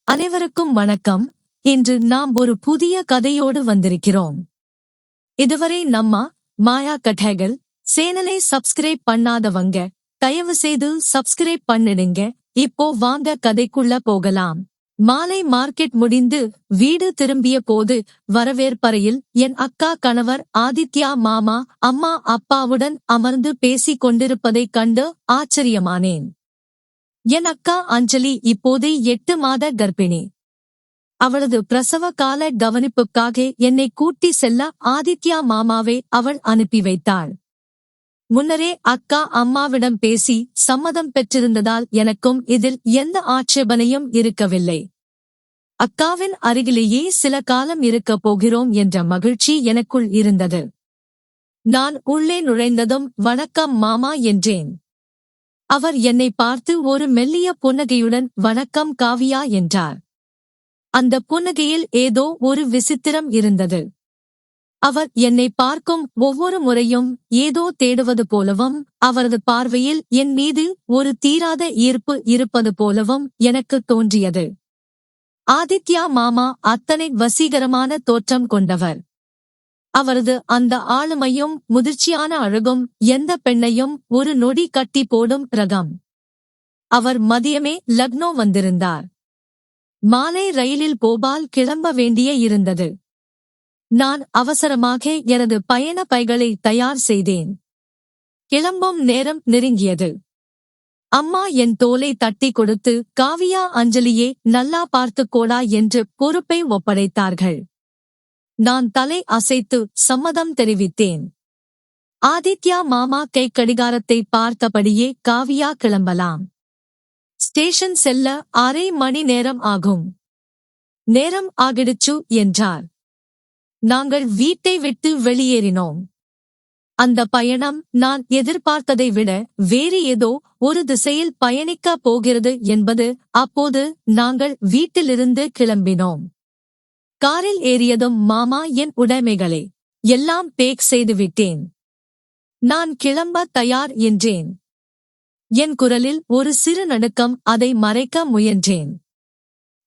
அனைவருக்கும் வணக்கம். இன்று நாம் ஒரு புதிய கதையோடு வந்திருக்கிறோம். இதுவரை நம்ம மாயா கதைகள் சேனலை சப்ஸ்கிரைப் பண்ணாதவங்க தயவு செய்து சப்ஸ்கிரைப் பண்ணிடுங்க. இப்போ வாங்க கதைக்குள்ள போகலாம். மாலை மார்க்கெட் முடிந்து வீடு திரும்பிய போது வரவேற்பறையில் என் அக்கா கணவர் ஆதித்யா மாமா அம்மா அப்பாவுடன் அமர்ந்து பேசிக் கொண்டிருப்பதைக் கண்டு ஆச்சரியமானேன். என் அக்கா அஞ்சலி இப்போது 8 மாத கர்ப்பிணி. அவளது பிரசவ கால கவனிப்புக்காக என்னை கூட்டி செல்ல ஆதித்யா மாமாவை அவள் அனுப்பி வைத்தாள். முன்னரே அக்கா அம்மாவிடம் பேசி சம்மதம் பெற்றிருந்ததால் எனக்கும் இதில் எந்த ஆட்சேபனையும் இருக்கவில்லை. அக்காவின் அருகிலேயே சில காலம் இருக்கப் போகிறோம் என்ற மகிழ்ச்சி எனக்குள் இருந்தது. நான் உள்ளே நுழைந்ததும் வணக்கம் மாமா என்றேன். அவர் என்னை பார்த்து ஒரு மெல்லிய புன்னகையுடன் வணக்கம் காவியா என்றார். அந்த புன்னகையில் ஏதோ ஒரு விசித்திரம் இருந்தது. அவர் என்னை பார்க்கும் ஒவ்வொரு முறையும் ஏதோ தேடுவது போலவும் அவரது பார்வையில் என் மீது ஒரு தீராத ஈர்ப்பு இருப்பது போலவும் எனக்கு தோன்றியது. ஆதித்யா மாமா அத்தனை வசீகரமான தோற்றம் கொண்டவர். அவரது அந்த ஆளுமையும் முதிர்ச்சியான அழகும் எந்த பெண்ணையும் ஒரு நொடி கட்டி போடும் ரகம். அவர் மதியமே லக்னோ வந்திருந்தார். மாலை ரயிலில் போபால் கிளம்ப வேண்டிய இருந்தது. நான் அவசரமாக எனது பயண பைகளை தயார் செய்தேன். கிளம்பும் நேரம் நெருங்கியது. அம்மா என் தோலை தட்டி கொடுத்து காவியா அஞ்சலியே நல்லா பார்த்துக்கோடா என்று பொறுப்பை ஒப்படைத்தார்கள். நான் தலை அசைத்து சம்மதம் தெரிவித்தேன். ஆதித்யா மாமா கடிகாரத்தை பார்த்தபடியே காவியா கிளம்பலாம். ஸ்டேஷன் செல்ல 1/2 மணி நேரம் ஆகும். நேரம் ஆகிடுச்சு என்றார். நாங்கள் வீட்டை விட்டு வெளியேறினோம். அந்த பயணம் நான் எதிர்பார்த்ததை விட வேறு ஏதோ ஒரு திசையில் பயணிக்க போகிறது என்பது அப்போது நாங்கள் வீட்டிலிருந்து கிளம்பினோம். காரில் ஏறியதும் மாமா என் உடைமைகளை எல்லாம் பேக் செய்துவிட்டேன். நான் கிளம்ப தயார் என்றேன். என் குரலில் ஒரு சிறு நடுக்கம், அதை மறைக்க முயன்றேன்.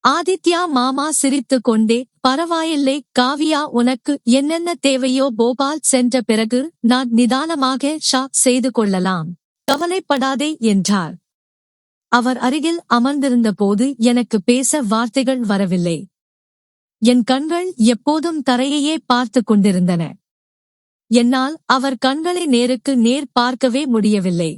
ஆதித்யா மாமா சிரித்துக் கொண்டே பரவாயில்லை காவியா, உனக்கு என்னென்ன தேவையோ போபால் சென்ற பிறகு நான் நிதானமாக செய்து கொள்ளலாம், கவலைப்படாதே என்றார். அவர் அருகில் அமர்ந்திருந்த போது எனக்கு பேச வார்த்தைகள் வரவில்லை. என் கண்கள் எப்போதும் தரையையே பார்த்து கொண்டிருந்தன. என்னால் அவர் கண்களை நேருக்கு நேர் பார்க்கவே முடியவில்லை.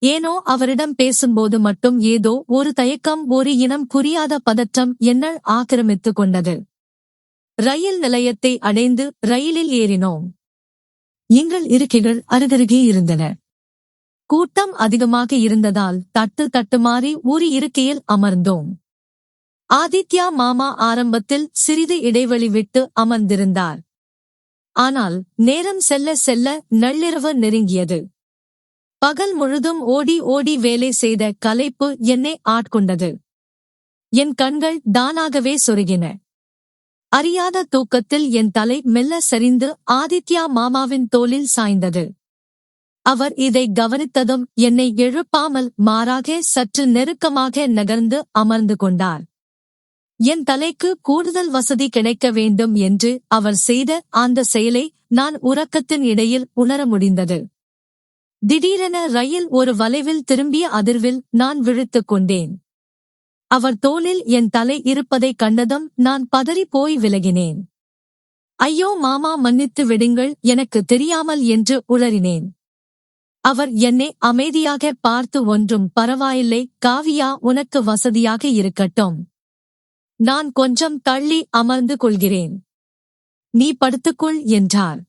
ஏனோ அவரிடம் பேசும்போது மட்டும் ஏதோ ஒரு தயக்கம், ஒரு இனம் புரியாத பதற்றம் என்னை ஆக்கிரமித்துக் கொண்டது. ரயில் நிலையத்தை அடைந்து ரயிலில் ஏறினோம். எங்கள் இருக்கைகள் அருகருகே இருந்தன. கூட்டம் அதிகமாக இருந்ததால் தட்டு தட்டுமாறி ஒரு இருக்கையில் அமர்ந்தோம். ஆதித்யா மாமா ஆரம்பத்தில் சிறிது இடைவெளி விட்டு அமர்ந்திருந்தார். ஆனால் நேரம் செல்ல செல்ல நள்ளிரவு நெருங்கியது. பகல் முழுதும் ஓடி ஓடி வேலை செய்த களைப்பு என்னை ஆட்கொண்டது. என் கண்கள் தானாகவே சொருகின. அறியாத தூக்கத்தில் என் தலை மெல்ல சரிந்து ஆதித்யா மாமாவின் தோளில் சாய்ந்தது. அவர் இதை கவனித்ததும் என்னை எழுப்பாமல் மாறாக சற்று நெருக்கமாக நகர்ந்து அமர்ந்து கொண்டார். என் தலைக்கு கூடுதல் வசதி கிடைக்க வேண்டும் என்று அவர் செய்த அந்த செயலை நான் உறக்கத்தின் இடையில் உணர முடிந்தது. திடீரென ரயில் ஒரு வளைவில் திரும்பிய அதிர்வில் நான் விழித்துக் கொண்டேன். அவர் தோளில் என் தலை இருப்பதைக் கண்டதும் நான் பதறி போய் விலகினேன். ஐயோ மாமா, மன்னித்து விடுங்கள், எனக்கு தெரியாமல் என்று உளறினேன். அவர் என்னை அமைதியாக பார்த்து, ஒன்றும் பரவாயில்லை காவியா, உனக்கு வசதியாக இருக்கட்டும். நான் கொஞ்சம் தள்ளி அமர்ந்து கொள்கிறேன், நீ படுத்துக்கொள் என்றார்.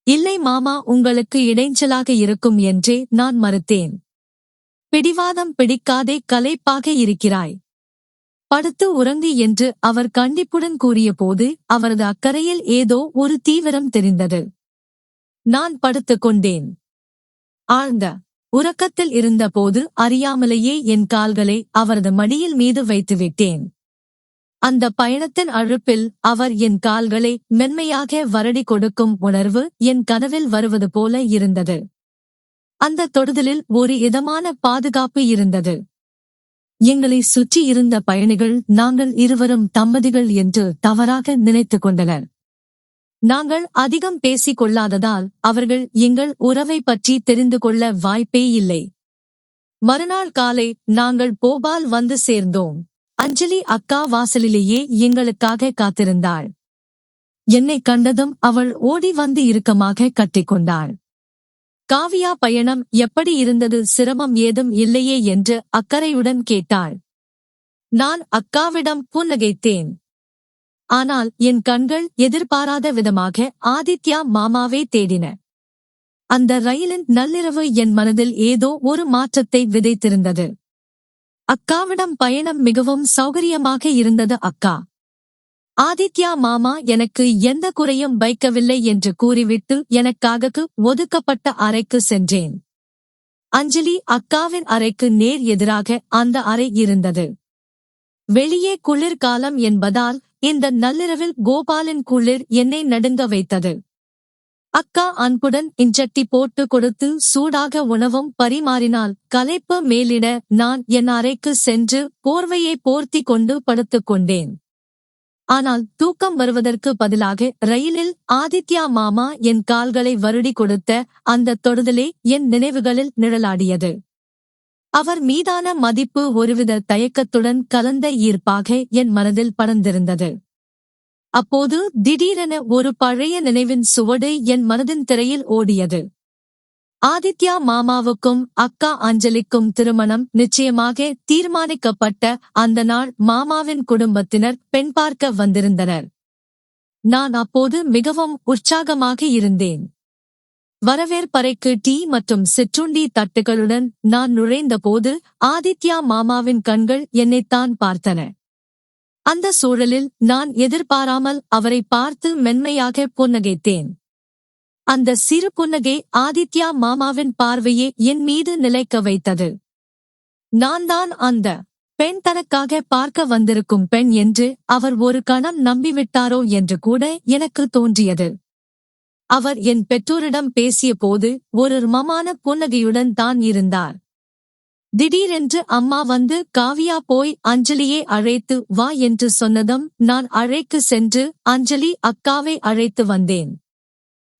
இல்லை மாமா, உங்களுக்கு இடைஞ்சலாக இருக்கும் என்றே நான் மறுத்தேன். பிடிவாதம் பிடிக்காதே, களைப்பாக இருக்கிறாய், படுத்து உறங்கு என்று அவர் கண்டிப்புடன் கூறியபோது அவரது அக்கறையில் ஏதோ ஒரு தீவிரம் தெரிந்தது. நான் படுத்துக் கொண்டேன். ஆழ்ந்த உறக்கத்தில் இருந்தபோது அறியாமலேயே என் கால்களை அவரது மடியில் மீது வைத்துவிட்டேன். அந்த பயணத்தின் அழுப்பில் அவர் என் கால்களை மென்மையாக வருடி கொடுக்கும் உணர்வு என் கனவில் வருவது போல இருந்தது. அந்த தொடுதலில் ஒரு இதமான பாதுகாப்பு இருந்தது. எங்களை சுற்றி இருந்த பயணிகள் நாங்கள் இருவரும் தம்பதிகள் என்று தவறாக நினைத்துக் கொண்டனர். நாங்கள் அதிகம் பேசிக் கொள்ளாததால் அவர்கள் எங்கள் உறவை பற்றி தெரிந்து கொள்ள வாய்ப்பே இல்லை. மறுநாள் காலை நாங்கள் போபால் வந்து சேர்ந்தோம். அஞ்சலி அக்கா வாசலிலேயே எங்களுக்காக காத்திருந்தாள். என்னை கண்டதும் அவள் ஓடி வந்து இறுக்கமாக கட்டிக்கொண்டாள். காவியா, பயணம் எப்படி இருந்தது, சிரமம் ஏதும் இல்லையே என்று அக்கறையுடன் கேட்டாள். நான் அக்காவிடம் புன்னகைத்தேன். ஆனால் என் கண்கள் எதிர்பாராத விதமாக ஆதித்யா மாமாவை தேடின. அந்த ரயிலின் நள்ளிரவு என் மனதில் ஏதோ ஒரு மாற்றத்தை விதைத்திருந்தது. அக்காவிடம் பயணம் மிகவும் சௌகரியமாக இருந்தது அக்கா. ஆதித்யா மாமா எனக்கு எந்த குறையும் வைக்கவில்லை என்று கூறிவிட்டு எனக்காக ஒதுக்கப்பட்ட அறைக்கு சென்றேன். அஞ்சலி அக்காவின் அறைக்கு நேர் எதிராக அந்த அறை இருந்தது. வெளியே குளிர்காலம் என்பதால் இந்த நள்ளிரவில் கோபாலின் குளிர் என்னை நடுங்க வைத்தது. அக்கா அன்புடன் இஞ்சட்டி போட்டு கொடுத்து சூடாக உணவும் பரிமாறினால் களைப்பு மேலிட நான் என் அறைக்கு சென்று போர்வையை போர்த்தி கொண்டு படுத்துக் கொண்டேன். ஆனால் தூக்கம் வருவதற்கு பதிலாக ரயிலில் ஆதித்யா மாமா என் கால்களை வருடி கொடுத்த அந்த தொடுதலே என் நினைவுகளில் நிழலாடியது. அவர் மீதான மதிப்பு ஒருவித தயக்கத்துடன் கலந்த ஈர்ப்பாக என் மனதில் படர்ந்திருந்தது. அப்போது திடீரென ஒரு பழைய நினைவின் சுவடு என் மனதின் திரையில் ஓடியது. ஆதித்யா மாமாவுக்கும் அக்கா அஞ்சலிக்கும் திருமணம் நிச்சயமாக தீர்மானிக்கப்பட்ட அந்த நாள் மாமாவின் குடும்பத்தினர் பெண் பார்க்க வந்திருந்தனர். நான் அப்போது மிகவும் உற்சாகமாக இருந்தேன். வரவேற்பறைக்கு டீ மற்றும் சிற்றுண்டி தட்டுகளுடன் நான் நுழைந்தபோது ஆதித்யா மாமாவின் கண்கள் என்னைத்தான் பார்த்தன. அந்த சூழலில் நான் எதிர்பாராமல் அவரை பார்த்து மென்மையாக புன்னகைத்தேன். அந்த சிறு புன்னகை ஆதித்யா மாமாவின் பார்வையை என் மீது நிலைக்க வைத்தது. நான் தான் அந்த பெண், தனக்காக பார்க்க வந்திருக்கும் பெண் என்று அவர் ஒரு கணம் நம்பிவிட்டாரோ என்று கூட எனக்கு தோன்றியது. அவர் என் பெற்றோரிடம் பேசிய போது ஒரு மமான புன்னகையுடன் தான் இருந்தார். திடீரென்று அம்மா வந்து காவியா போய் அஞ்சலியை அழைத்து வா என்று சொன்னதும் நான் அழைக்கு சென்று அஞ்சலி அக்காவை அழைத்து வந்தேன்.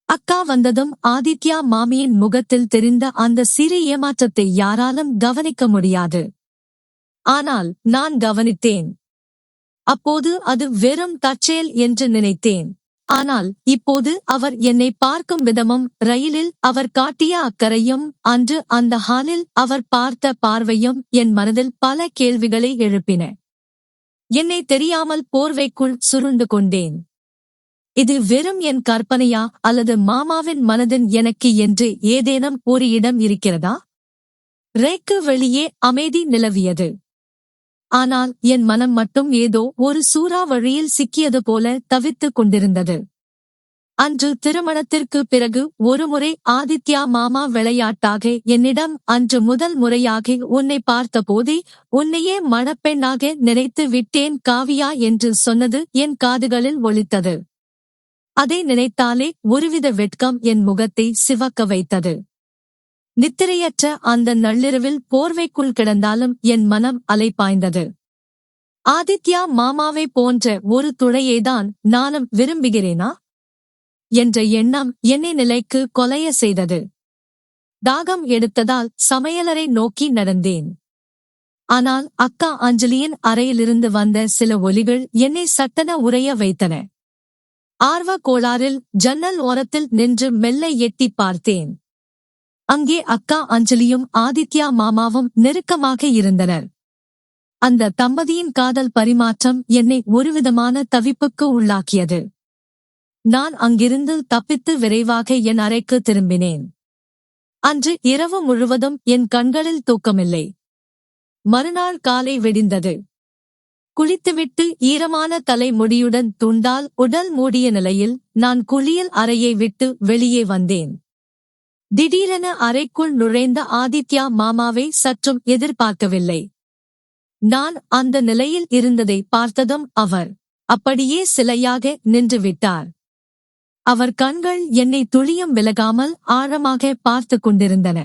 அக்கா வந்ததும் ஆதித்யா மாமியின் முகத்தில் தெரிந்த அந்த சிறு ஏமாற்றத்தை யாராலும் கவனிக்க முடியாது. ஆனால் நான் கவனித்தேன். அப்போது அது வெறும் தற்செயல் என்று நினைத்தேன். ஆனால் இப்போது அவர் என்னை பார்க்கும் விதமும் ரயிலில் அவர் காட்டிய அக்கறையும் அன்று அந்த ஹாலில் அவர் பார்த்த பார்வையும் என் மனதில் பல கேள்விகளை எழுப்பின. என்னை தெரியாமல் போர்வைக்குள் சுருண்டு கொண்டேன். இது வெறும் என் கற்பனையா அல்லது மாமாவின் மனதின் எனக்கு என்று ஏதேனும் ஒரு இடம் இருக்கிறதா? ரேக்கு வெளியே அமைதி நிலவியது. ஆனால் என் மனம் மட்டும் ஏதோ ஒரு சூறாவளியில் சிக்கியது போல தவித்துக் கொண்டிருந்தது. அன்று திருமணத்திற்கு பிறகு ஒருமுறை ஆதித்யா மாமா விளையாட்டாக என்னிடம் அன்று முதல் முறையாக உன்னை பார்த்தபோதே உன்னையே மணப்பெண்ணாக நினைத்து விட்டேன் காவியா என்று சொன்னது என் காதுகளில் ஒலித்தது. அதை நினைத்தாலே ஒருவித வெட்கம் என் முகத்தை சிவக்க வைத்தது. நித்திரையற்ற அந்த நள்ளிரவில் போர்வைக்குள் கிடந்தாலும் என் மனம் அலைபாய்ந்தது. ஆதித்யா மாமாவை போன்ற ஒரு துணையைதான் நானும் விரும்புகிறேனா என்ற எண்ணம் என்னை நிலைக்கு கொலைய செய்தது. தாகம் எடுத்ததால் சமையலறை நோக்கி நடந்தேன். ஆனால் அக்கா அஞ்சலியின் அறையிலிருந்து வந்த சில ஒலிகள் என்னை சட்டென உறைய வைத்தன. ஆர்வ கோளாறில் ஜன்னல் ஓரத்தில் நின்று மெல்ல எட்டி பார்த்தேன். அங்கே அக்கா அஞ்சலியும் ஆதித்யா மாமாவும் நெருக்கமாக இருந்தனர். அந்த தம்பதியின் காதல் பரிமாற்றம் என்னை ஒருவிதமான தவிப்புக்கு உள்ளாக்கியது. நான் அங்கிருந்து தப்பித்து விரைவாக என் அறைக்கு திரும்பினேன். அன்று இரவு முழுவதும் என் கண்களில் தூக்கமில்லை. மறுநாள் காலை விடிந்தது. குளித்துவிட்டு ஈரமான தலைமுடியுடன் துண்டால் உடல் மூடிய நிலையில் நான் குளியல் அறையை விட்டு வெளியே வந்தேன். திடீரென அறைக்குள் நுழைந்த ஆதித்யா மாமாவை சற்றும் எதிர்பார்க்கவில்லை. நான் அந்த நிலையில் இருந்ததை பார்த்ததும் அவர் அப்படியே சிலையாக நின்றுவிட்டார். அவர் கண்கள் என்னை துளியும் விலகாமல் ஆழமாக பார்த்து கொண்டிருந்தன.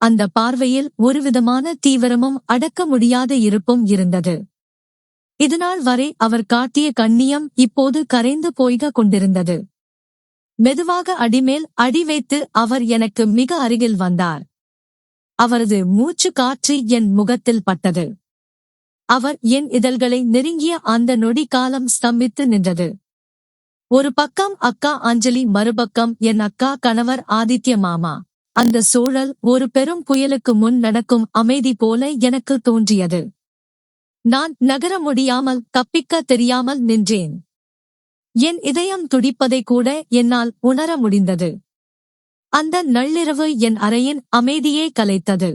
அந்த பார்வையில் ஒருவிதமான தீவிரமும் அடக்க முடியாத இருப்பும் இருந்தது. இதுநாள் வரை அவர் காட்டிய கண்ணியம் இப்போது கரைந்து போய்க் கொண்டிருந்தது. மெதுவாக அடிமேல் அடி வைத்து அவர் எனக்கு மிக அருகில் வந்தார். அவரது மூச்சு காற்று என் முகத்தில் பட்டது. அவர் என் இதழ்களை நெருங்கிய அந்த நொடி காலம் ஸ்தம்பித்து நின்றது. ஒரு பக்கம் அக்கா அஞ்சலி, மறுபக்கம் என் அக்கா கணவர் ஆதித்ய மாமா. அந்த சூழல் ஒரு பெரும் புயலுக்கு முன் நடக்கும் அமைதி போல எனக்கு தோன்றியது. நான் நகர முடியாமல், தப்பிக்க தெரியாமல் நின்றேன். என் இதயம் துடிப்பதை கூட என்னால் உணர முடிந்தது. அந்த நள்ளிரவு என் அறையின் அமைதியே கலைத்தது.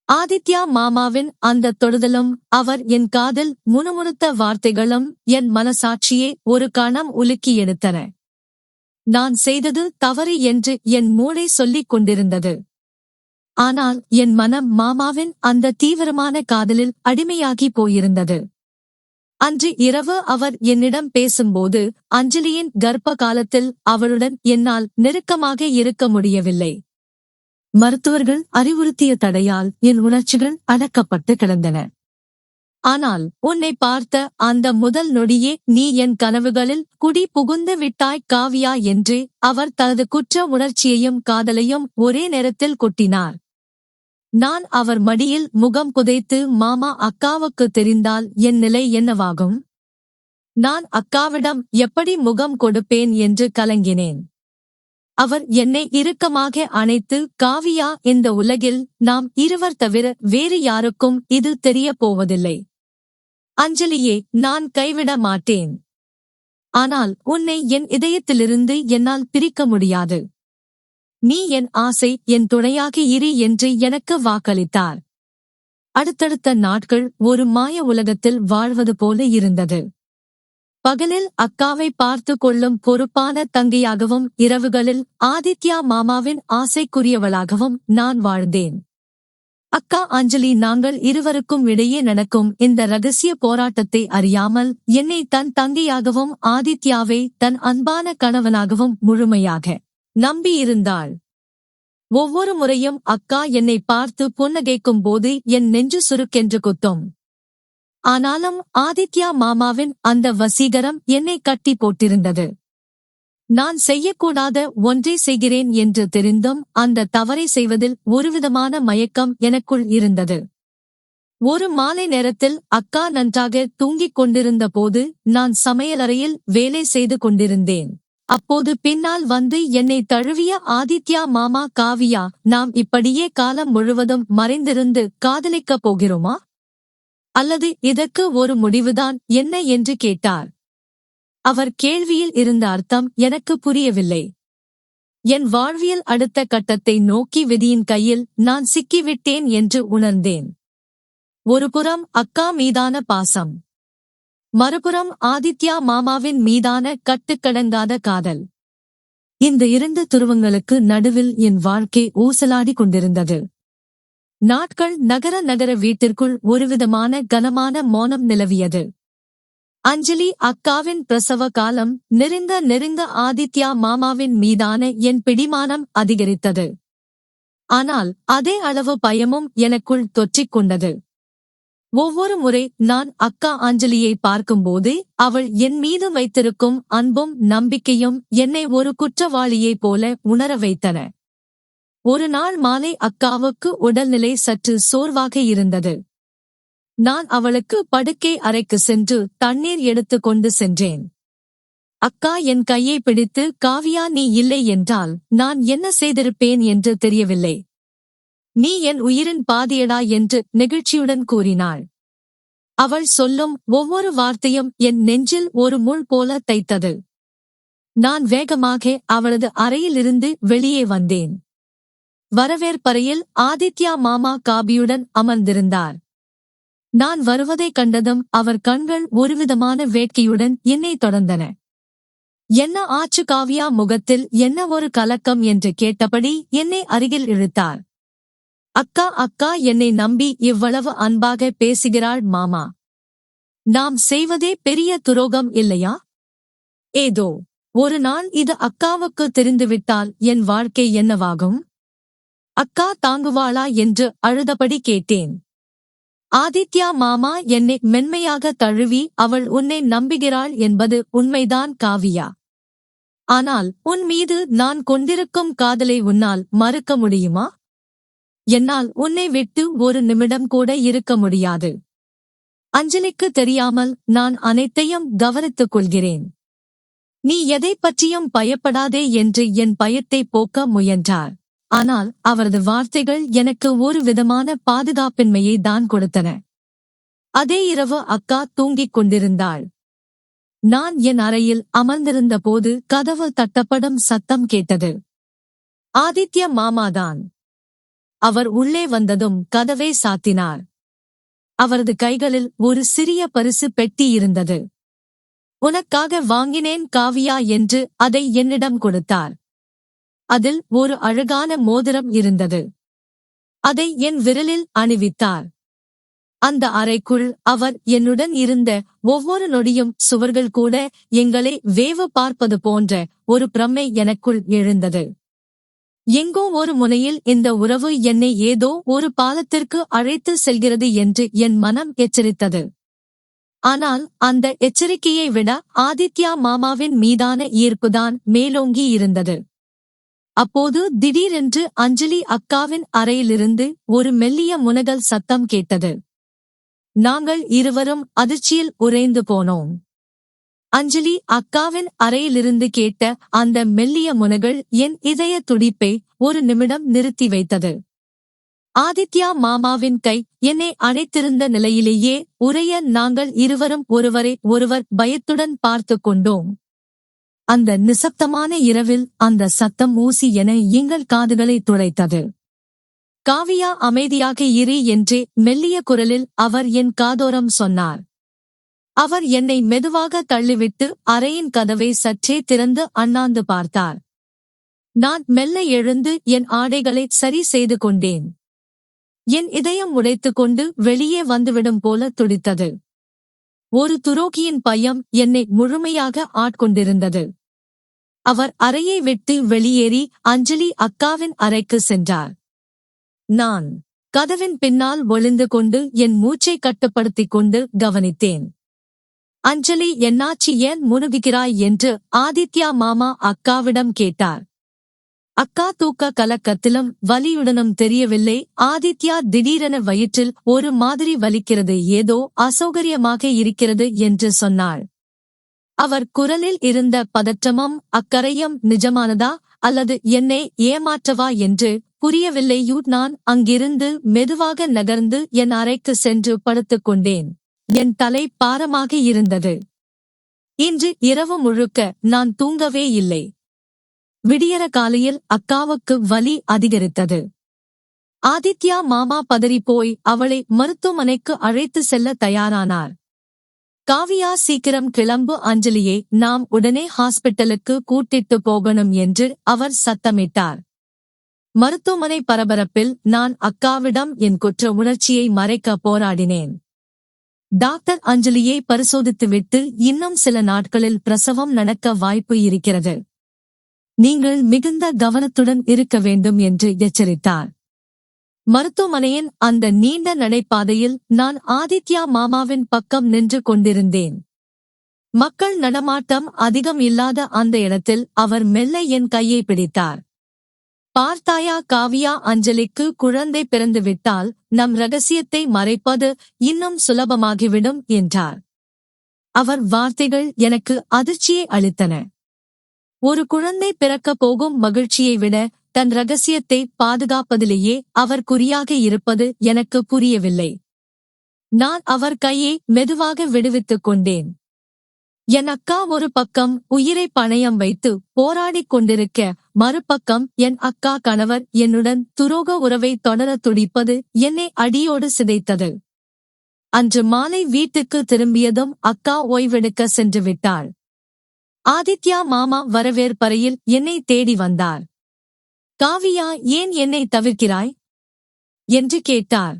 ஆதித்யா மாமாவின் அந்த தொடுதலும் அவர் என் காதில் முணுமுணுத்த வார்த்தைகளும் என் மனசாட்சியை ஒரு கணம் உலுக்கி எடுத்தன. நான் செய்தது தவறு என்று என் மூளை சொல்லிக் கொண்டிருந்தது. ஆனால் என் மனம் மாமாவின் அந்த தீவிரமான காதலில் அடிமையாகி போயிருந்தது. அன்று இரவு அவர் என்னிடம் பேசும்போது அஞ்சலியின் கர்ப்ப காலத்தில் அவளுடன் என்னால் நெருக்கமாக இருக்க முடியவில்லை. மருத்துவர்கள் அறிவுறுத்திய தடையால் என் உணர்ச்சிகள் அடக்கப்பட்டு கிடந்தன. ஆனால் உன்னை பார்த்த அந்த முதல் நொடியே நீ என் கனவுகளில் குடி புகுந்து விட்டாய் காவியா என்று அவர் தனது குற்ற உணர்ச்சியையும் காதலையும் ஒரே நேரத்தில் கொட்டினார். நான் அவர் மடியில் முகம் புதைத்து, மாமா, அக்காவுக்கு தெரிந்தால் என் நிலை என்னவாகும்? நான் அக்காவிடம் எப்படி முகம் கொடுப்பேன் என்று கலங்கினேன். அவர் என்னை இறுக்கமாக அணைத்து, காவியா, இந்த உலகில் நாம் இருவர் தவிர வேறு யாருக்கும் இது தெரிய போவதில்லை. அஞ்சலியே, நான் கைவிட மாட்டேன். ஆனால் உன்னை என் இதயத்திலிருந்து என்னால் பிரிக்க முடியாது. நீ என் ஆசை, என் துணையாக இரு என்று எனக்கு வாக்களித்தார். அடுத்தடுத்த நாட்கள் ஒரு மாய உலகத்தில் வாழ்வது போல இருந்தது. பகலில் அக்காவை பார்த்து கொள்ளும் பொறுப்பான தங்கையாகவும், இரவுகளில் ஆதித்யா மாமாவின் ஆசைக்குரியவளாகவும் நான் வாழ்ந்தேன். அக்கா அஞ்சலி நாங்கள் இருவருக்கும் இடையே நடக்கும் இந்த ரகசிய போராட்டத்தை அறியாமல் என்னை தன் தங்கையாகவும் ஆதித்யாவை தன் அன்பான கணவனாகவும் முழுமையாக நம்பியிருந்தாள். ஒவ்வொரு முறையும் அக்கா என்னை பார்த்து புன்னகைக்கும் போது என் நெஞ்சு சுருக்கென்று குத்தும். ஆனாலும் ஆதித்யா மாமாவின் அந்த வசீகரம் என்னை கட்டி போட்டிருந்தது. நான் செய்யக்கூடாத ஒன்றை செய்கிறேன் என்று தெரிந்தும் அந்த தவறை செய்வதில் ஒருவிதமான மயக்கம் எனக்குள் இருந்தது. ஒரு மாலை நேரத்தில் அக்கா நன்றாக தூங்கிக் கொண்டிருந்த போது நான் சமையலறையில் வேலை செய்து கொண்டிருந்தேன். அப்போது பின்னால் வந்து என்னை தழுவிய ஆதித்யா மாமா, காவியா, நாம் இப்படியே காலம் முழுவதும் மறைந்திருந்து காதலிக்கப் போகிறோமா? அல்லது இதற்கு ஒரு முடிவுதான் என்ன என்று கேட்டார். அவர் கேள்வியில் இருந்த அர்த்தம் எனக்கு புரியவில்லை. என் வாழ்வியல் அடுத்த கட்டத்தை நோக்கி விதியின் கையில் நான் சிக்கிவிட்டேன் என்று உணர்ந்தேன். ஒருபுறம் அக்கா மீதான பாசம், மறுபுறம் ஆதித்யா மாமாவின் மீதான கட்டுக்கடங்காத காதல். இந்த இரண்டு துருவங்களுக்கு நடுவில் என் வாழ்க்கை ஊசலாடி கொண்டிருந்தது. நாட்கள் நகர வீட்டிற்குள் ஒருவிதமான கனமான மௌனம் நிலவியது. அஞ்சலி அக்காவின் பிரசவ காலம் நெருங்க ஆதித்யா மாமாவின் மீதான என் பிடிமானம் அதிகரித்தது. ஆனால் அதே அளவு பயமும் எனக்குள் தொற்றிக் கொண்டது. ஒவ்வொரு முறை நான் அக்கா அஞ்சலியை பார்க்கும்போது அவள் என் மீது வைத்திருக்கும் அன்பும் நம்பிக்கையும் என்னை ஒரு குற்றவாளியைப் போல உணர வைத்தன. ஒரு நாள் மாலை அக்காவுக்கு உடல்நிலை சற்று சோர்வாக இருந்தது. நான் அவளுக்கு படுக்கை அறைக்கு சென்று தண்ணீர் எடுத்து கொண்டு சென்றேன். அக்கா என் கையை பிடித்து, காவியா, நீ இல்லை என்றால் நான் என்ன செய்திருப்பேன் என்று தெரியவில்லை. நீ என் உயிரின் பாதியடா என்று நெகிழ்ச்சியுடன் கூறினாள். அவள் சொல்லும் ஒவ்வொரு வார்த்தையும் என் நெஞ்சில் ஒரு முள் போல தைத்தது. நான் வேகமாக அவளது அறையிலிருந்து வெளியே வந்தேன். வரவேற்பறையில் ஆதித்யா மாமா காபியுடன் அமர்ந்திருந்தார். நான் வருவதைக் கண்டதும் அவர் கண்கள் ஒருவிதமான வேட்கையுடன் என்னை தொடர்ந்தன. என்ன ஆச்சு காவியா, முகத்தில் என்ன ஒரு கலக்கம் என்று கேட்டபடி என்னை அருகில் இழுத்தார். அக்கா என்னை நம்பி இவ்வளவு அன்பாக பேசுகிறாள் மாமா. நாம் செய்வதே பெரிய துரோகம் இல்லையா? ஏதோ ஒரு நாள் இது அக்காவுக்கு தெரிந்துவிட்டால் என் வாழ்க்கை என்னவாகும்? அக்கா தாங்குவாளா என்று அழுதபடி கேட்டேன். ஆதித்யா மாமா என்னை மென்மையாக தழுவி, அவள் உன்னை நம்புகிறாள் என்பது உண்மைதான் காவியா. ஆனால் உன் மீது நான் கொண்டிருக்கும் காதலை உன்னால் மறுக்க முடியுமா? என்னால் உன்னை விட்டு ஒரு நிமிடம் கூட இருக்க முடியாது. அஞ்சலிக்கு தெரியாமல் நான் அனைத்தையும் கவனித்துக் கொள்கிறேன். நீ எதை பற்றியும் பயப்படாதே என்று என் பயத்தை போக்க முயன்றார். ஆனால் அவரது வார்த்தைகள் எனக்கு ஒரு விதமான பாதுகாப்பின்மையை தான் கொடுத்தன. அதே இரவு அக்கா தூங்கிக் கொண்டிருந்தாள். நான் என் அறையில் அமர்ந்திருந்த போது கதவு தட்டப்படும் சத்தம் கேட்டது. ஆதித்ய மாமாதான். அவர் உள்ளே வந்ததும் கதவை சாத்தினார். அவரது கைகளில் ஒரு சிறிய பரிசு பெட்டி இருந்தது. உனக்காக வாங்கினேன் காவியா என்று அதை என்னிடம் கொடுத்தார். அதில் ஒரு அழகான மோதிரம் இருந்தது. அதை என் விரலில் அணிவித்தார். அந்த அறைக்குள் அவர் என்னுடன் இருந்த ஒவ்வொரு நொடியும் சுவர்கள் கூட எங்களை வேவு பார்ப்பது போன்ற ஒரு பிரமை எனக்குள் எழுந்தது. எங்கோ ஒரு முனையில் இந்த உறவு என்னை ஏதோ ஒரு பாலத்திற்கு அழைத்து செல்கிறது என்று என் மனம் எச்சரித்தது. ஆனால் அந்த எச்சரிக்கையை விட ஆதித்யா மாமாவின் மீதான ஈர்ப்புதான் மேலோங்கி இருந்தது. அப்போது திடீரென்று அஞ்சலி அக்காவின் அறையிலிருந்து ஒரு மெல்லிய முனகல் சத்தம் கேட்டது. நாங்கள் இருவரும் அதிர்ச்சியில் உறைந்து போனோம். அஞ்சலி அக்காவின் அறையிலிருந்து கேட்ட அந்த மெல்லிய முனகல் என் இதய துடிப்பை ஒரு நிமிடம் நிறுத்தி வைத்தது. ஆதித்யா மாமாவின் கை என்னை அணைத்திருந்த நிலையிலேயே உறைய நாங்கள் இருவரும் ஒருவரை ஒருவர் பயத்துடன் பார்த்து கொண்டோம். அந்த நிசப்தமான இரவில் அந்த சத்தம் ஊசி என எங்கள் காதுகளை துளைத்தது. காவியா அமைதியாக இரு என்றே மெல்லிய குரலில் அவர் என் காதோரம் சொன்னார். அவர் என்னை மெதுவாக தள்ளிவிட்டு அறையின் கதவை சற்றே திறந்து அண்ணாந்து பார்த்தார். நான் மெல்ல எழுந்து என் ஆடைகளை சரி செய்து கொண்டேன். என் இதயம் உடைத்துக்கொண்டு வெளியே வந்துவிடும் போல துடித்தது. ஒரு துரோகியின் பயம் என்னை முழுமையாக ஆட்கொண்டிருந்தது. அவர் அறையை விட்டு வெளியேறி அஞ்சலி அக்காவின் அறைக்கு சென்றார். நான் கதவின் பின்னால் ஒளிந்து கொண்டு என் மூச்சை கட்டுப்படுத்திக் கொண்டு கவனித்தேன். அஞ்சலி என்னாச்சு, ஏன் முணுகுகிறாய் என்று ஆதித்யா மாமா அக்காவிடம் கேட்டார். அக்கா தூக்க கலக்கத்திலும் வலியுடனும் தெரியவில்லை. ஆதித்யா திடீரென வயிற்றில் ஒரு மாதிரி வலிக்கிறது, ஏதோ அசௌகரியமாக இருக்கிறது என்று சொன்னாள். அவர் குரலில் இருந்த பதற்றமும் அக்கறையும் நிஜமானதா அல்லது என்னை ஏமாற்றவா என்று புரியவில்லை. நான் அங்கிருந்து மெதுவாக நகர்ந்து என் அறைக்கு சென்று படுத்துக் கொண்டேன். என் தலை பாரமாக இருந்தது. இன்று இரவு முழுக்க நான் தூங்கவே இல்லை. விடியற காலையில் அக்காவுக்கு வலி அதிகரித்தது. ஆதித்யா மாமா பதறிப்போய் அவளை மருத்துவமனைக்கு அழைத்து செல்ல தயாரானார். காவியா, சீக்கிரம் கிளம்பு அஞ்சலியை நாம் உடனே ஹாஸ்பிட்டலுக்கு கூட்டிட்டு போகணும் என்று அவர் சத்தமிட்டார். மருத்துவமனை பரபரப்பில் நான் அக்காவிடம் என் குற்ற உணர்ச்சியை மறைக்க போராடினேன். டாக்டர் அஞ்சலியை பரிசோதித்துவிட்டு இன்னும் சில நாட்களில் பிரசவம் நடக்க வாய்ப்பு இருக்கிறது. நீங்கள் மிகுந்த கவனத்துடன் இருக்க வேண்டும் என்று எச்சரித்தார். மருத்துவமனையின் அந்த நீண்ட நடைபாதையில் நான் ஆதித்யா மாமாவின் பக்கம் நின்று கொண்டிருந்தேன். மக்கள் நடமாட்டம் அதிகம் இல்லாத அந்த இடத்தில் அவர் மெல்ல என் கையை பிடித்தார். பார்த்தாயா காவியா, அஞ்சலிக்கு குழந்தை பிறந்துவிட்டால் நம் ரகசியத்தை மறைப்பது இன்னும் சுலபமாகிவிடும் என்றார். அவர் வார்த்தைகள் எனக்கு அதிர்ச்சியை அளித்தன. ஒரு குழந்தை பிறக்கப் போகும் மகிழ்ச்சியை விட தன் ரகசியத்தை பாதுகாப்பதிலேயே அவர் குறியாக இருப்பது எனக்கு புரியவில்லை. நான் அவர் கையை மெதுவாக விடுவித்துக் கொண்டேன். என் அக்கா ஒரு பக்கம் உயிரை பணயம் வைத்து போராடிக் கொண்டிருக்க, மறுபக்கம் என் அக்கா கணவர் என்னுடன் துரோக உறவை தொடர துடிப்பது என்னை அடியோடு சிதைத்தது. அன்று மாலை வீட்டுக்கு திரும்பியதும் அக்கா ஓய்வெடுக்க சென்று விட்டாள். ஆதித்யா மாமா வரவேற்பறையில் என்னை தேடி வந்தார். காவியா, ஏன் என்னை தவிர்க்கிறாய் என்று கேட்டார்.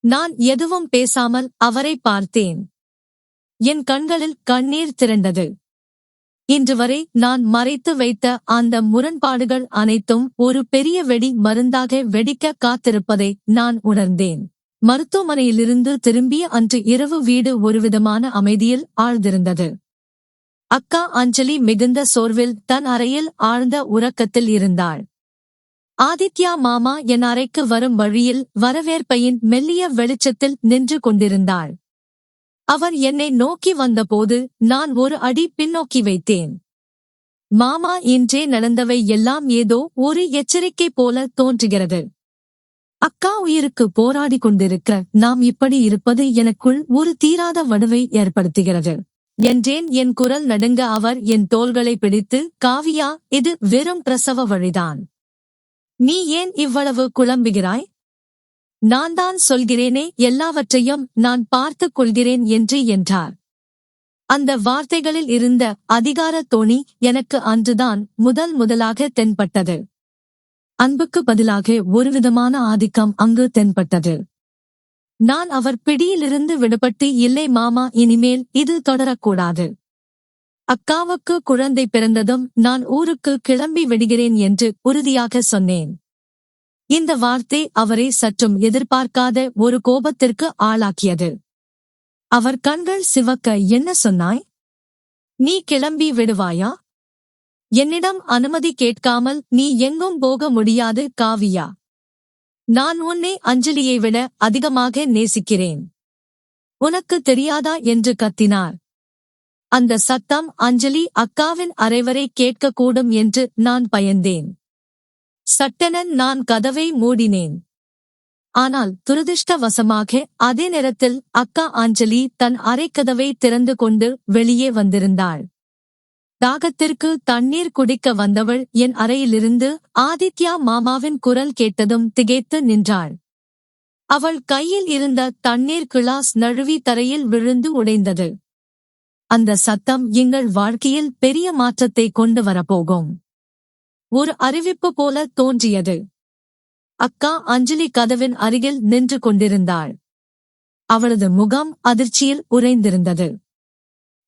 நான் எதுவும் பேசாமல் அவரை பார்த்தேன். என் கண்களில் கண்ணீர் திரண்டது. இன்று வரை நான் மறைத்து வைத்த அந்த முரண்பாடுகள் அனைத்தும் ஒரு பெரிய வெடி மருந்தாக வெடிக்க காத்திருப்பதை நான் உணர்ந்தேன். மருத்துவமனையிலிருந்து திரும்பிய அன்று இரவு வீடு ஒருவிதமான அமைதியில் ஆழ்ந்திருந்தது. அக்கா அஞ்சலி மிகுந்த சோர்வில் தன் அறையில் ஆழ்ந்த உறக்கத்தில் இருந்தாள். ஆதித்யா மாமா என் அறைக்கு வரும் வழியில் வரவேற்பையின் மெல்லிய வெளிச்சத்தில் நின்று கொண்டிருந்தாள். அவர் என்னை நோக்கி வந்தபோது நான் ஒரு அடி பின்னோக்கி வைத்தேன். மாமா, இன்றே நடந்தவை எல்லாம் ஏதோ ஒரு எச்சரிக்கை போல தோன்றுகிறது. அக்கா உயிருக்கு போராடி கொண்டிருக்க நாம் இப்படி இருப்பது எனக்குள் ஒரு தீராத வடுவை ஏற்படுத்துகிறது என்றேன். என் குரல் நடுங்க அவர் என் தோள்களை பிடித்து, காவியா, இது வெறும் பிரசவ வழிதான். நீ ஏன் இவ்வளவு குழம்புகிறாய்? நான் தான் சொல்கிறேனே, எல்லாவற்றையும் நான் பார்த்துக் கொள்கிறேன் என்றார். அந்த வார்த்தைகளில் இருந்த அதிகார தோணி எனக்கு அன்றுதான் முதலாக தென்பட்டது. அன்புக்கு பதிலாக ஒருவிதமான ஆதிக்கம் அங்கு தென்பட்டது. நான் அவர் பிடியிலிருந்து விடுபட்டு, இல்லை மாமா, இனிமேல் இது தொடரக்கூடாது. அக்காவுக்கு குழந்தை பிறந்ததும் நான் ஊருக்கு கிளம்பி விடுகிறேன் என்று உறுதியாக சொன்னேன். இந்த வார்த்தை அவரை சற்றும் எதிர்பார்க்காத ஒரு கோபத்திற்கு ஆளாக்கியது. அவர் கண்கள் சிவக்க, என்ன சொன்னாய்? நீ கிளம்பி விடுவாயா? என்னிடம் அனுமதி கேட்காமல் நீ எங்கும் போக முடியாது காவியா. நான் உன்னை அஞ்சலியை விட அதிகமாக நேசிக்கிறேன். உனக்கு தெரியாதா என்று கத்தினார். அந்த சத்தம் அஞ்சலி அக்காவின் அறைவரை கேட்கக்கூடும் என்று நான் பயந்தேன். சட்டென நான் கதவை மூடினேன். ஆனால் துரதிர்ஷ்டவசமாக அதே நேரத்தில் அக்கா அஞ்சலி தன் அறைக்கதவை திறந்து கொண்டு வெளியே வந்திருந்தாள். தாகத்திற்கு தண்ணீர் குடிக்க வந்தவள் என் அறையிலிருந்து ஆதித்யா மாமாவின் குரல் கேட்டதும் திகைத்து நின்றாள். அவள் கையில் இருந்த தண்ணீர் கிளாஸ் நழுவி தரையில் விழுந்து உடைந்தது. அந்த சத்தம் எங்கள் வாழ்க்கையில் பெரிய மாற்றத்தை கொண்டு வரப்போகும் ஒரு அறிவிப்பு போல தோன்றியது. அக்கா அஞ்சலி கதவின் அருகில் நின்று கொண்டிருந்தாள். அவளது முகம் அதிர்ச்சியில் உறைந்திருந்தது.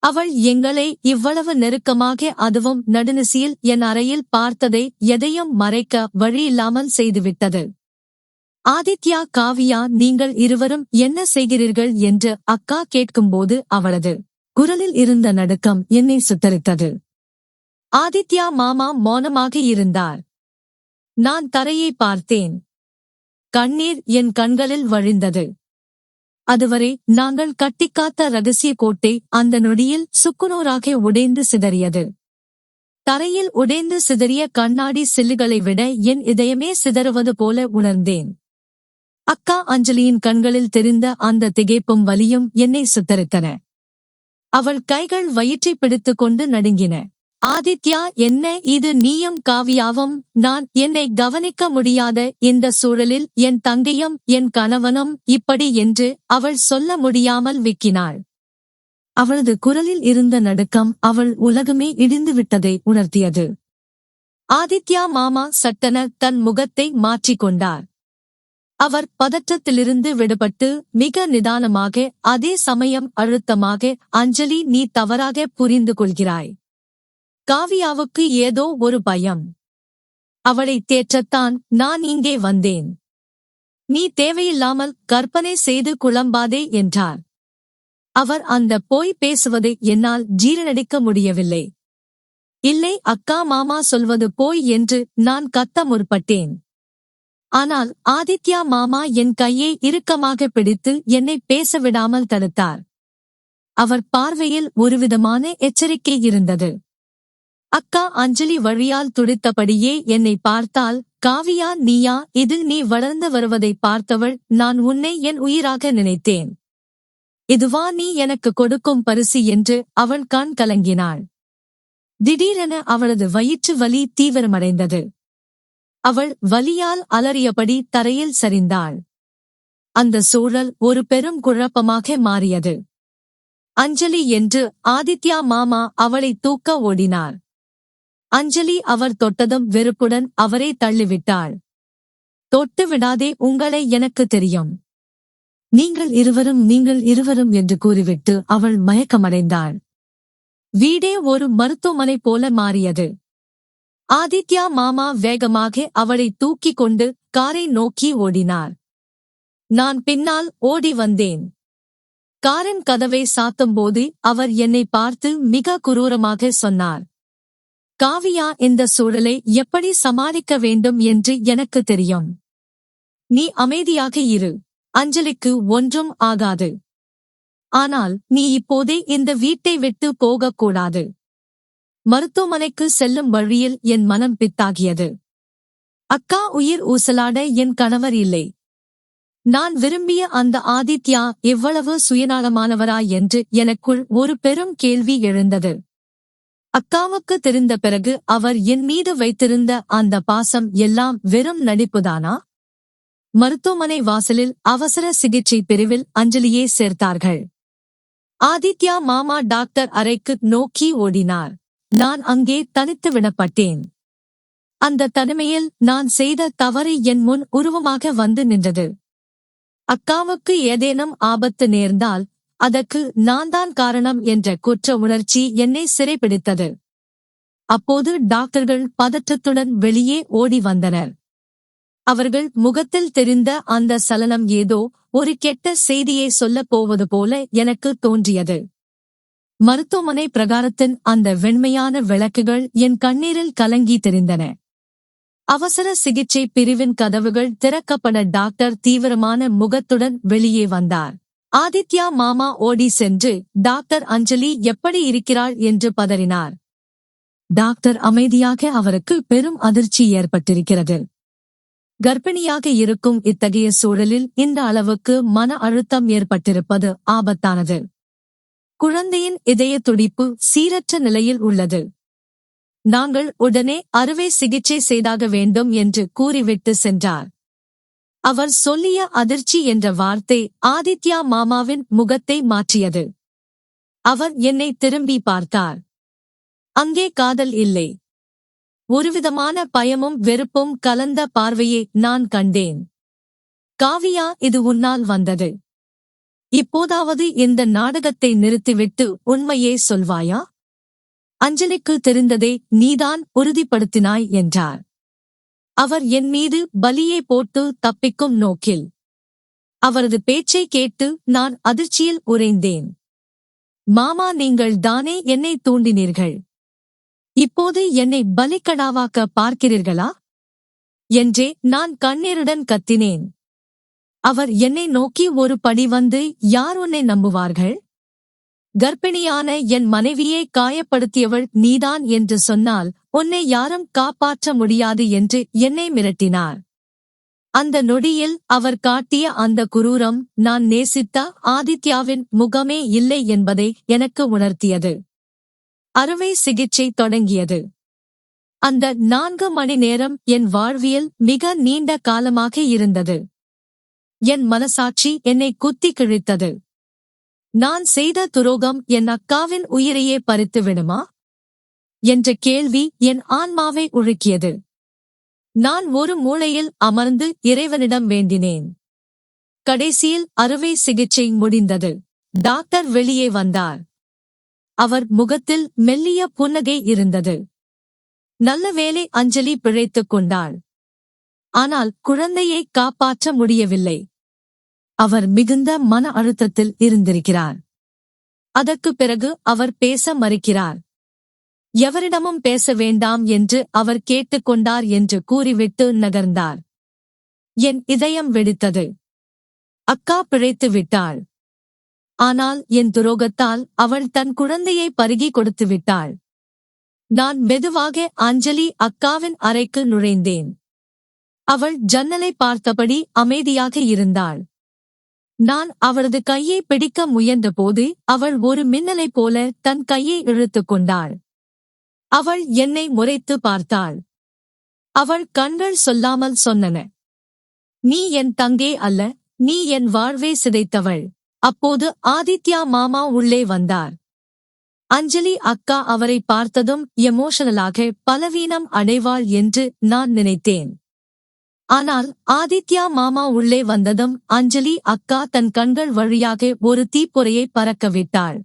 அவள் எங்களை இவ்வளவு நெருக்கமாக, அதுவும் நடுநிசியில் என் அறையில் பார்த்ததை எதையும் மறைக்க வழியில்லாமல் செய்துவிட்டது. ஆதித்யா, காவியா, நீங்கள் இருவரும் என்ன செய்கிறீர்கள் என்று அக்கா கேட்கும்போது அவளது குரலில் இருந்த நடுக்கம் என்னை சுட்டரித்தது. ஆதித்யா மாமா மௌனமாக இருந்தார். நான் தரையை பார்த்தேன். கண்ணீர் என் கண்களில் வழிந்தது. அதுவரை நாங்கள் கட்டிக்காத்த ரகசிய கோட்டை அந்த நொடியில் சுக்குநூறாக உடைந்து சிதறியது. தரையில் உடைந்து சிதறிய கண்ணாடி சில்லுகளை விட என் இதயமே சிதறுவது போல உணர்ந்தேன். அக்கா அஞ்சலியின் கண்களில் தெரிந்த அந்த திகைப்பும் வலியும் என்னை சுத்தரித்தன. அவள் கைகள் வயிற்றை பிடித்துக் கொண்டு நடுங்கின. ஆதித்யா, என்ன இது? நீயும் காவியாவும் நான் என்னை கவனிக்க முடியாத இந்த சூழலில் என் தங்கையும் என் கணவனும் இப்படி என்று அவள் சொல்ல முடியாமல் விக்கினாள். அவளது குரலில் இருந்த நடுக்கம் அவள் உலகமே இடிந்து விட்டதை உணர்த்தியது. ஆதித்யா மாமா சட்டென தன் முகத்தை மாற்றிக்கொண்டார். அவர் பதற்றத்திலிருந்து விடுபட்டு மிக நிதானமாக, அதே சமயம் அழுத்தமாக, அஞ்சலி, நீ தவறாக புரிந்து கொள்கிறாய். காவியாவுக்கு ஏதோ ஒரு பயம். அவளை தேற்றத்தான் நான் இங்கே வந்தேன். நீ தேவையில்லாமல் கற்பனை செய்து குழம்பாதே என்றார். அவர் அந்த போய் பேசுவதை என்னால் ஜீரணிக்க முடியவில்லை. இல்லை அக்கா, மாமா சொல்வது போய் என்று நான் கத்த முற்பட்டேன். ஆனால் ஆதித்யா மாமா என் கையை இறுக்கமாக பிடித்து என்னை பேசவிடாமல் தடுத்தார். அவர் பார்வையில் ஒருவிதமான எச்சரிக்கை இருந்தது. அக்கா அஞ்சலி வழியால் துடித்தபடியே என்னை பார்த்தால், காவியா, நீயா இது? நீ வளர்ந்து வருவதை பார்த்தவள் நான் உன்னை என் உயிராக நினைத்தேன். இதுவா நீ எனக்கு கொடுக்கும் பரிசு என்று அவள் கண் கலங்கினாள். திடீரென அவளது வயிற்று வலி தீவிரமடைந்தது. அவள் வலியால் அலறியபடி தரையில் சரிந்தாள். அந்த சூழல் ஒரு பெரும் குழப்பமாக மாறியது. அஞ்சலி என்று ஆதித்யா மாமா அவளை தூக்க ஓடினார். அஞ்சலி அவர் தொட்டதும் வெறுப்புடன் அவரை தள்ளிவிட்டாள். தொட்டு விடாதே, உங்களை எனக்கு தெரியும். நீங்கள் இருவரும் என்று கூறிவிட்டு அவள் மயக்கமடைந்தாள். வீடே ஒரு மருத்துவமனை போல மாறியது. ஆதித்யா மாமா வேகமாக அவளை தூக்கிக் கொண்டு காரை நோக்கி ஓடினார். நான் பின்னால் ஓடி வந்தேன். காரின் கதவை சாத்தும்போது அவர் என்னை பார்த்து மிக குரூரமாக சொன்னார். காவியா, இந்த சூழலை எப்படி சமாளிக்க வேண்டும் என்று எனக்கு தெரியும். நீ அமைதியாக இரு. அஞ்சலிக்கு ஒன்றும் ஆகாது. ஆனால் நீ இப்போதே இந்த வீட்டை விட்டு போகக்கூடாது. மருத்துவமனைக்கு செல்லும் வழியில் என் மனம் பித்தாகியது. அக்கா உயிர் ஊசலாட என் கணவர் இல்லை. நான் விரும்பிய அந்த ஆதித்யா எவ்வளவு சுயநலமானவரா என்று எனக்குள் ஒரு பெரும் கேள்வி எழுந்தது. அக்காவுக்கு தெரிந்த பிறகு அவர் என் மீது வைத்திருந்த அந்த பாசம் எல்லாம் வெறும் நடிப்புதானா? மருத்துவமனை வாசலில் அவசர சிகிச்சை பிரிவில் அஞ்சலியை சேர்த்தார்கள். ஆதித்யா மாமா டாக்டர் அறைக்கு நோக்கி ஓடினார். நான் அங்கே தனித்து விடப்பட்டேன். அந்த தனிமையில் நான் செய்த தவறு என் முன் உருவமாக வந்து நின்றது. அக்காவுக்கு ஏதேனும் ஆபத்து நேர்ந்தால் அதற்கு நான்தான் காரணம் என்ற குற்ற உணர்ச்சி என்னை சிறைப்பிடித்தது. அப்போது டாக்டர்கள் பதற்றத்துடன் வெளியே ஓடி வந்தனர். அவர்கள் முகத்தில் தெரிந்த அந்த சலனம் ஏதோ ஒரு கெட்ட செய்தியை சொல்லப் போவது போல எனக்கு தோன்றியது. மருத்துவமனை பிரகாரத்தின் அந்த வெண்மையான விளக்குகள் என் கண்ணீரில் கலங்கி தெரிந்தன. அவசர சிகிச்சை பிரிவின் கதவுகள் திறக்கப்பட டாக்டர் தீவிரமான முகத்துடன் வெளியே வந்தார். ஆதித்யா மாமா ஓடி சென்று, டாக்டர், அஞ்சலி எப்படி இருக்கிறாள் என்று பதறினார். டாக்டர் அமைதியாக, அவருக்கு பெரும் அதிர்ச்சி ஏற்பட்டிருக்கிறது. கர்ப்பிணியாக இருக்கும் இத்தகைய சூழலில் இந்த அளவுக்கு மன அழுத்தம் ஏற்பட்டிருப்பது ஆபத்தானது. குழந்தையின் இதய துடிப்பு சீரற்ற நிலையில் உள்ளது. நாங்கள் உடனே அறுவை சிகிச்சை செய்தாக வேண்டும் என்று கூறிவிட்டு சென்றார். அவர் சொல்லிய அதிர்ச்சி என்ற வார்த்தை ஆதித்யா மாமாவின் முகத்தை மாற்றியது. அவர் என்னை திரும்பி பார்த்தார். அங்கே காதல் இல்லை. ஒருவிதமான பயமும் வெறுப்பும் கலந்த பார்வையை நான் கண்டேன். காவியா, இது உன்னால் வந்தது. இப்போதாவது இந்த நாடகத்தை நிறுத்திவிட்டு உண்மையே சொல்வாயா? அஞ்சலிக்கு தெரிந்ததை நீதான் உறுதிப்படுத்தினாய் என்றார். அவர் என் மீது பலியை போட்டு தப்பிக்கும் நோக்கில். அவரது பேச்சை கேட்டு நான் அதிர்ச்சியில் உறைந்தேன். மாமா, நீங்கள் தானே என்னை தூண்டினீர்கள். இப்போது என்னை பலிக்கடாவாக்க பார்க்கிறீர்களா என்றே நான் கண்ணீருடன் கத்தினேன். அவர் என்னை நோக்கி ஒரு படி வந்து, யார் உன்னை நம்புவார்கள்? கர்ப்பிணியான என் மனைவியை காயப்படுத்தியவள் நீதான் என்று சொன்னால் உன்னை யாரும் காப்பாற்ற முடியாது என்று என்னை மிரட்டினார். அந்த நொடியில் அவர் காட்டிய அந்த குரூரம் நான் நேசித்த ஆதித்யாவின் முகமே இல்லை என்பதை எனக்கு உணர்த்தியது. அறுவை சிகிச்சை தொடங்கியது. அந்த 4 மணி நேரம் என் வாழ்வியல் மிக நீண்ட காலமாக இருந்தது. என் மனசாட்சி என்னை குத்தி கிழித்தது. நான் செய்த துரோகம் என் அக்காவின் உயிரையே பறித்து விடுமா என்ற கேள்வி என் ஆன்மாவை உழுக்கியது. நான் ஒரு மூலையில் அமர்ந்து இறைவனிடம் வேண்டினேன். கடைசியில் அறுவை சிகிச்சை முடிந்தது. டாக்டர் வெளியே வந்தார். அவர் முகத்தில் மெல்லிய புன்னகை இருந்தது. நல்ல வேளை, அஞ்சலி பிழைத்துக் கொண்டாள். ஆனால் குழந்தையை காப்பாற்ற முடியவில்லை. அவர் மிகுந்த மன அழுத்தத்தில் இருந்திருக்கிறார். அதற்குப் பிறகு அவர் பேச மறுக்கிறார். எவரிடமும் பேச வேண்டாம் என்று அவர் கேட்டுக்கொண்டார் என்று கூறிவிட்டு நகர்ந்தார். என் இதயம் வெடித்தது. அக்கா பிழைத்து விட்டாள். ஆனால் என் துரோகத்தால் அவள் தன் குழந்தையை பருகி கொடுத்து விட்டாள். நான் மெதுவாக அஞ்சலி அக்காவின் அறைக்கு நுழைந்தேன். அவள் ஜன்னலை பார்த்தபடி அமைதியாக இருந்தாள். நான் அவளது கையை பிடிக்க முயன்றபோது அவள் ஒரு மின்னலைப் போல தன் கையை இழுத்துக் கொண்டாள். அவள் என்னை முறைத்து பார்த்தாள். அவள் கண்கள் சொல்லாமல் சொன்னன, நீ என் தங்கே அல்ல, நீ என் வாழ்வை சிதைத்தவள். அப்போது ஆதித்யா மாமா உள்ளே வந்தார். அஞ்சலி அக்கா அவரை பார்த்ததும் எமோஷனலாக பலவீனம் அடைவாள் என்று நான் நினைத்தேன். ஆனால் ஆதித்யா மாமா உள்ளே வந்ததும் அஞ்சலி அக்கா தன் கண்கள் வழியாக ஒரு தீப்பொறையை பறக்க விட்டாள்.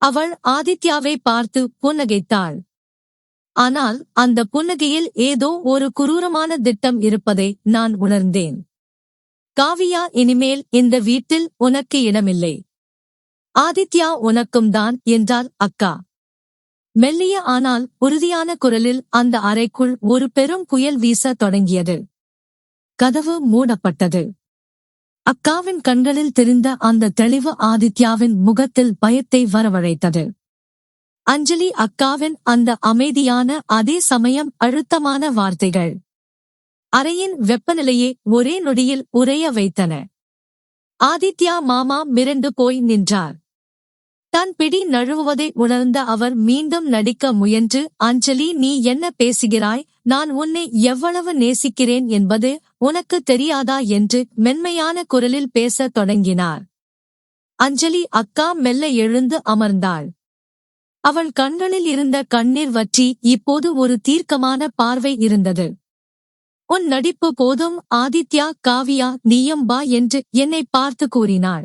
அவள் ஆதித்யாவை பார்த்து புன்னகைத்தாள். ஆனால் அந்த புன்னகையில் ஏதோ ஒரு குரூரமான திட்டம் இருப்பதை நான் உணர்ந்தேன். காவியா, இனிமேல் இந்த வீட்டில் உனக்கு இடமில்லை. ஆதித்யா உனக்கும் தான் என்றார் அக்கா. மெல்லிய ஆனால் உறுதியான குரலில் அந்த அறைக்குள் ஒரு பெரும் புயல் வீச தொடங்கியது. கதவு மூடப்பட்டது. அக்காவின் கண்களில் தெரிந்த அந்த தெளிவு ஆதித்யாவின் முகத்தில் பயத்தை வரவழைத்தது. அஞ்சலி அக்காவின் அந்த அமைதியான அதே சமயம் அழுத்தமான வார்த்தைகள் அறையின் வெப்பநிலையை ஒரே நொடியில் உறைய வைத்தன. ஆதித்யா மாமா மிரண்டு போய் நின்றார். தன் பிடி நழுவுவதை உணர்ந்த அவர் மீண்டும் நடிக்க முயன்று, அஞ்சலி, நீ என்ன பேசுகிறாய்? நான் உன்னை எவ்வளவு நேசிக்கிறேன் என்பது உனக்கு தெரியாதா என்று மென்மையான குரலில் பேசத் தொடங்கினார். அஞ்சலி அக்கா மெல்ல எழுந்து அமர்ந்தாள். அவள் கண்களில் இருந்த கண்ணீர் வற்றி இப்போது ஒரு தீர்க்கமான பார்வை இருந்தது. உன் நடிப்பு போதும் ஆதித்யா. காவியா, நீயும் வா என்று என்னை பார்த்து கூறினாள்.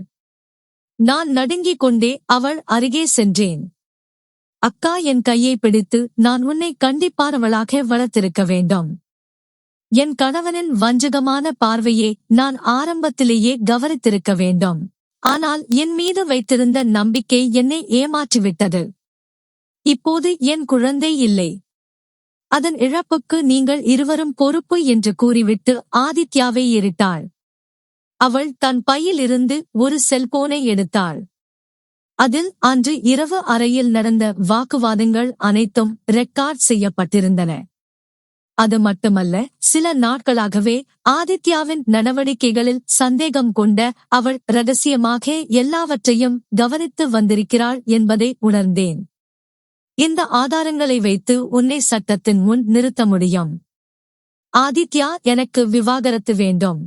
நான் நடுங்கிக் கொண்டே அவள் அருகே சென்றேன். அக்கா, என் கையை பிடித்து, நான் உன்னை கண்டிப்பானவளாக வளர்த்திருக்க வேண்டும். என் கணவனின் வஞ்சகமான பார்வையை நான் ஆரம்பத்திலேயே கவனித்திருக்க வேண்டும். ஆனால் என் மீது வைத்திருந்த நம்பிக்கை என்னை ஏமாற்றிவிட்டது. இப்போது என் குழந்தை இல்லை. அதன் இழப்புக்கு நீங்கள் இருவரும் பொறுப்பு என்று கூறிவிட்டு ஆதித்யாவை ஏறிட்டாள். அவள் தன் பையில் இருந்து ஒரு செல்போனை எடுத்தாள். அதில் அன்று இரவு அறையில் நடந்த வாக்குவாதங்கள் அனைத்தும் ரெக்கார்ட் செய்யப்பட்டிருந்தன. அது மட்டுமல்ல, சில நாட்களாகவே ஆதித்யாவின் நடவடிக்கைகளில் சந்தேகம் கொண்ட அவள் ரகசியமாக எல்லாவற்றையும் கவனித்து வந்திருக்கிறாள் என்பதை உணர்ந்தேன். இந்த ஆதாரங்களை வைத்து உன்னை சட்டத்தின் முன் நிறுத்த முடியும். ஆதித்யா, எனக்கு விவாகரத்து வேண்டும்.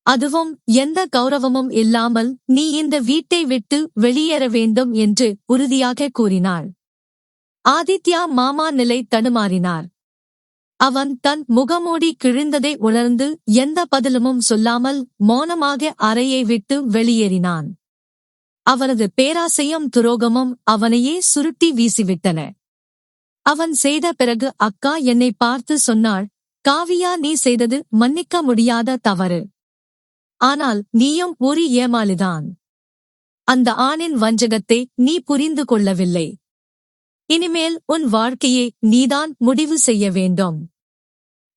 அதுவும் எந்த கௌரவமும் இல்லாமல் நீ இந்த வீட்டை விட்டு வெளியேற வேண்டும் என்று உறுதியாக கூறினாள். ஆதித்யா மாமா நிலை தடுமாறினார். அவன் தன் முகமூடி கிழிந்ததை உணர்ந்து எந்த பதிலுமும் சொல்லாமல் மௌனமாக அறையை விட்டு வெளியேறினான். அவனது பேராசையும் துரோகமும் அவனையே சுருட்டி வீசிவிட்டன. அவன் செய்த பிறகு அக்கா என்னை பார்த்து சொன்னாள், காவியா, நீ செய்தது மன்னிக்க முடியாத தவறு. ஆனால் நீயும் ஒரு ஏமாளிதான். அந்த ஆணின் வஞ்சகத்தை நீ புரிந்து கொள்ளவில்லை. இனிமேல் உன் வாழ்க்கையை நீதான் முடிவு செய்ய வேண்டும்.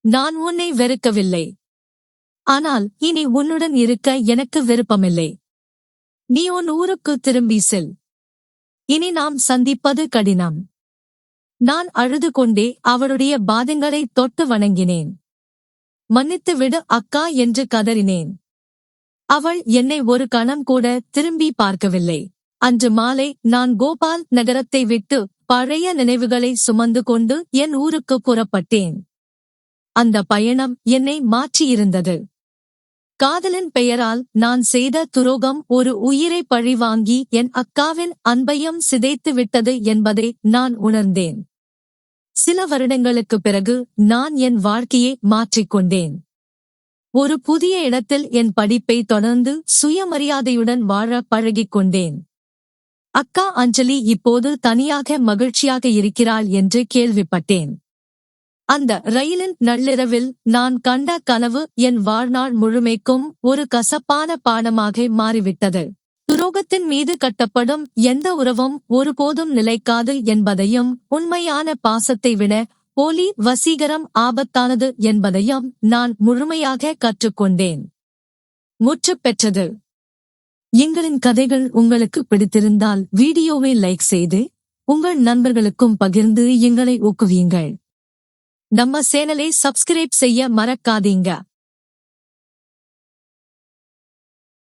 நான் உன்னை வெறுக்கவில்லை. ஆனால் இனி உன்னுடன் இருக்க எனக்கு விருப்பமில்லை. நீ உன் ஊருக்கு திரும்பி செல். இனி நாம் சந்திப்பது கடினம். நான் அழுது கொண்டே அவளுடைய பாதங்களை தொட்டு வணங்கினேன். மன்னித்து விடு அக்கா என்று கதறினேன். அவள் என்னை ஒரு கணம் கூட திரும்பி பார்க்கவில்லை. அன்று மாலை நான் கோபால் நகரத்தை விட்டு பழைய நினைவுகளை சுமந்து கொண்டு என் ஊருக்கு புறப்பட்டேன். அந்த பயணம் என்னை மாற்றியிருந்தது. காதலின் பெயரால் நான் செய்த துரோகம் ஒரு உயிரை பழிவாங்கி என் அக்காவின் அன்பையும் சிதைத்து விட்டது என்பதை நான் உணர்ந்தேன். சில வருடங்களுக்குப் பிறகு நான் என் வாழ்க்கையை மாற்றிக்கொண்டேன். ஒரு புதிய இடத்தில் என் படிப்பை தொடர்ந்து சுயமரியாதையுடன் வாழ பழகிக் கொண்டேன். அக்கா அஞ்சலி இப்போது தனியாக மகிழ்ச்சியாக இருக்கிறாள் என்று கேள்விப்பட்டேன். அந்த ரயிலின் நள்ளிரவில் நான் கண்ட கனவு என் வாழ்நாள் முழுமைக்கும் ஒரு கசப்பான பாடமாக மாறிவிட்டது. துரோகத்தின் மீது கட்டப்படும் எந்த உறவும் ஒருபோதும் நிலைக்காது என்பதையும், உண்மையான பாசத்தை விட போலி வசீகரம் ஆபத்தானது என்பதையும் நான் முழுமையாக கற்றுக்கொண்டேன். முற்று பெற்றது. எங்களின் கதைகள் உங்களுக்கு பிடித்திருந்தால் வீடியோவை லைக் செய்து உங்கள் நண்பர்களுக்கும் பகிர்ந்து எங்களை ஊக்குவியுங்கள். நம்ம சேனலை சப்ஸ்கிரைப் செய்ய மறக்காதீங்க.